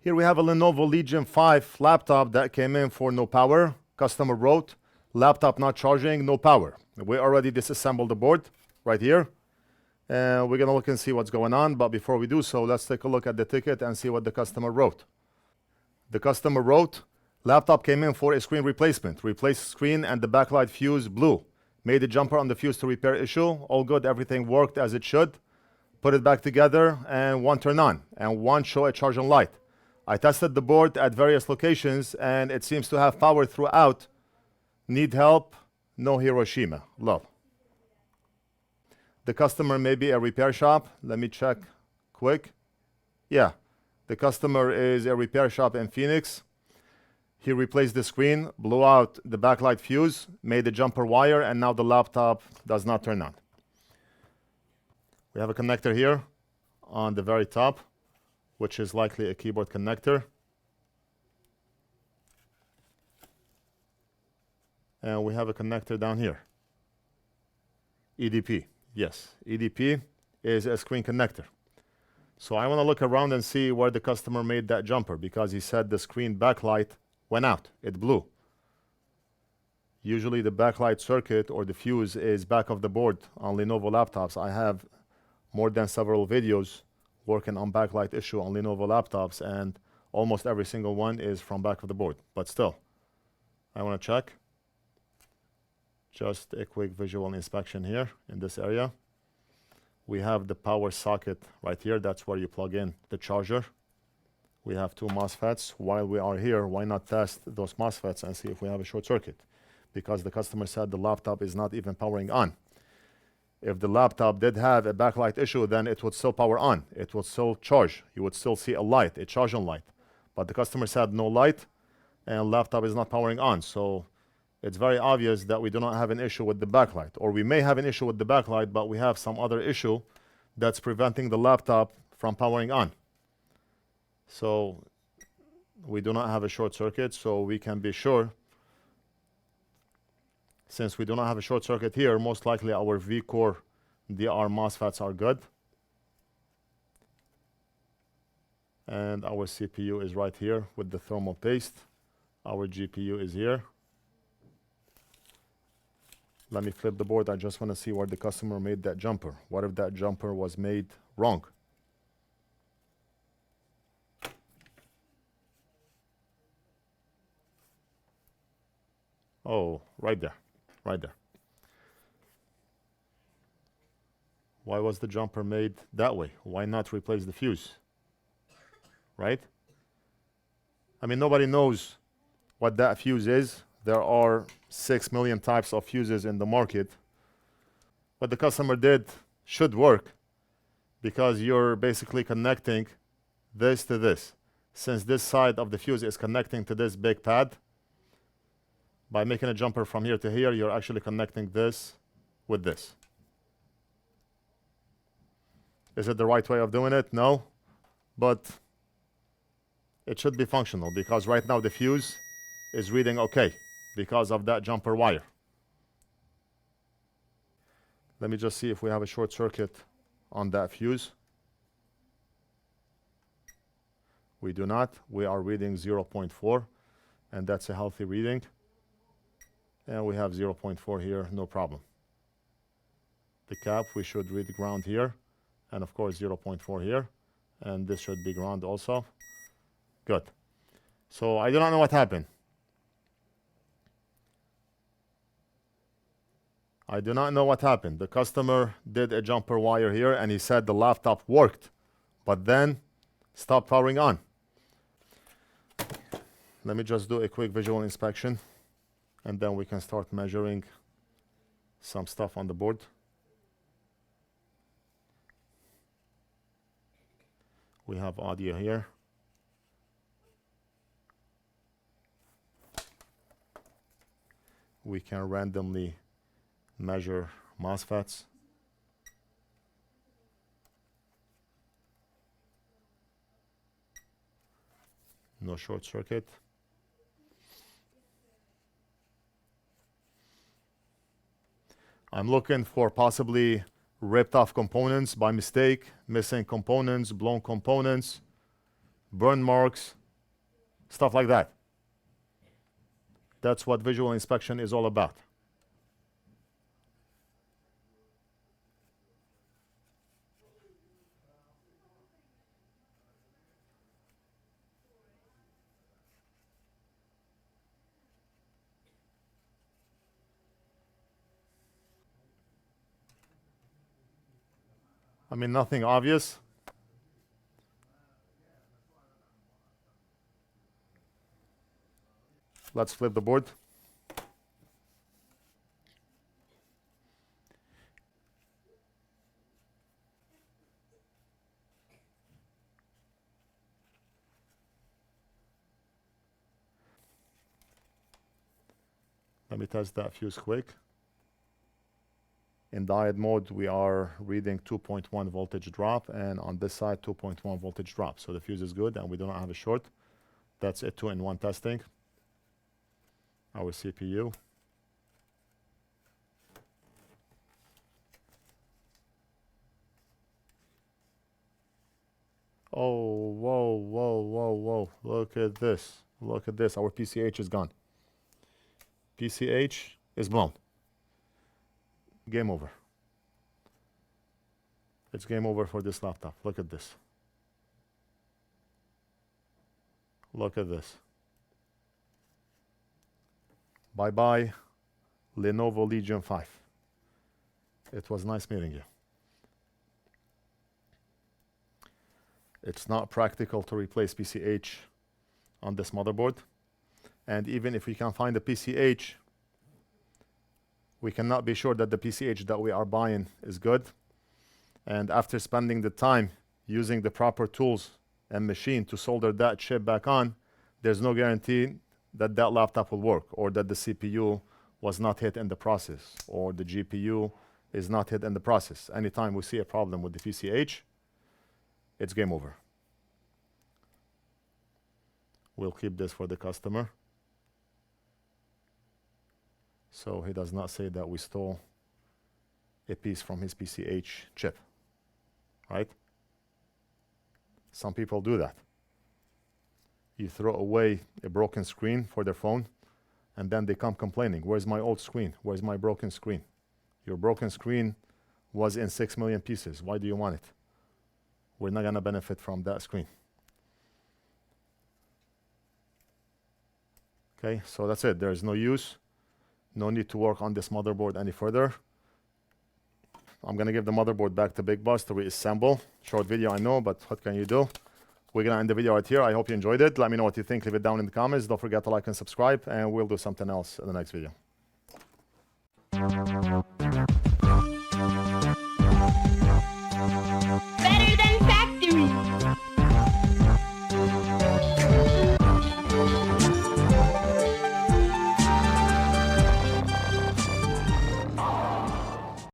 Here we have a Lenovo Legion 5 laptop that came in for no power. Customer wrote, laptop not charging, no power. We already disassembled the board right here. And we're going to look and see what's going on. But before we do so, let's take a look at the ticket and see what the customer wrote. The customer wrote, laptop came in for a screen replacement. Replaced screen and the backlight fuse blew. Made a jumper on the fuse to repair issue. All good, everything worked as it should. Put it back together and one turn on and one show a charge on light. I tested the board at various locations and it seems to have power throughout. Need help? No Hiroshima. Love. The customer may be a repair shop. Let me check quick. Yeah, the customer is a repair shop in Phoenix. He replaced the screen, blew out the backlight fuse, made a jumper wire, and now the laptop does not turn on. We have a connector here on the very top, which is likely a keyboard connector. And we have a connector down here. EDP. Yes, EDP is a screen connector. So I want to look around and see where the customer made that jumper, because he said the screen backlight went out. It blew. Usually the backlight circuit or the fuse is back of the board on Lenovo laptops. I have more than several videos working on backlight issue on Lenovo laptops, and almost every single one is from back of the board. But still, I want to check. Just a quick visual inspection here in this area. We have the power socket right here. That's where you plug in the charger. We have two MOSFETs. While we are here, why not test those MOSFETs and see if we have a short circuit? Because the customer said the laptop is not even powering on. If the laptop did have a backlight issue, then it would still power on. It would still charge. You would still see a light, a charge on light. But the customer said no light and laptop is not powering on. So it's very obvious that we do not have an issue with the backlight, or we may have an issue with the backlight, but we have some other issue that's preventing the laptop from powering on. So we do not have a short circuit, so we can be sure. Since we do not have a short circuit here, most likely our V-Core DR MOSFETs are good. And our CPU is right here with the thermal paste. Our GPU is here. Let me flip the board. I just want to see where the customer made that jumper. What if that jumper was made wrong? Oh, right there, right there. Why was the jumper made that way? Why not replace the fuse? Right? I mean, nobody knows what that fuse is. There are 6 million types of fuses in the market. What the customer did should work, because you're basically connecting this to this. Since this side of the fuse is connecting to this big pad, by making a jumper from here to here, you're actually connecting this with this. Is it the right way of doing it? No. But it should be functional, because right now the fuse is reading okay because of that jumper wire. Let me just see if we have a short circuit on that fuse. We do not. We are reading 0.4, and that's a healthy reading. And we have 0.4 here, no problem. The cap, we should read ground here, and of course 0.4 here, and this should be ground also. Good. So I do not know what happened. I do not know what happened. The customer did a jumper wire here, and he said the laptop worked, but then stopped powering on. Let me just do a quick visual inspection, and then we can start measuring some stuff on the board. We have audio here. We can randomly measure MOSFETs. No short circuit. I'm looking for possibly ripped off components by mistake, missing components, blown components. burn marks, stuff like that. That's what visual inspection is all about. I mean, nothing obvious. Let's flip the board. Let me test that fuse quick. In diode mode, we are reading 2.1 voltage drop, and on this side, 2.1 voltage drop. So the fuse is good, and we do not have a short. That's a 2-in-1 testing. Our CPU. Oh, whoa, whoa, whoa, whoa. Look at this. Look at this. Our PCH is gone. PCH is blown. Game over. It's game over for this laptop. Look at this. Look at this. Bye-bye, Lenovo Legion 5. It was nice meeting you. It's not practical to replace PCH on this motherboard. And even if we can find a PCH, we cannot be sure that the PCH that we are buying is good. And after spending the time using the proper tools and machine to solder that chip back on, there's no guarantee that that laptop will work, or that the CPU was not hit in the process, or the GPU is not hit in the process. Anytime we see a problem with the PCH, it's game over. We'll keep this for the customer, so he does not say that we stole a piece from his PCH chip, right? Some people do that. You throw away a broken screen for their phone, and then they come complaining, where's my old screen? Where's my broken screen? Your broken screen was in 6 million pieces. Why do you want it? We're not gonna benefit from that screen. Okay, so that's it. There's no use. No need to work on this motherboard any further. I'm gonna give the motherboard back to Big Boss to reassemble. Short video, I know, but what can you do? We're gonna end the video right here. I hope you enjoyed it. Let me know what you think. Leave it down in the comments. Don't forget to like and subscribe, and we'll do something else in the next video.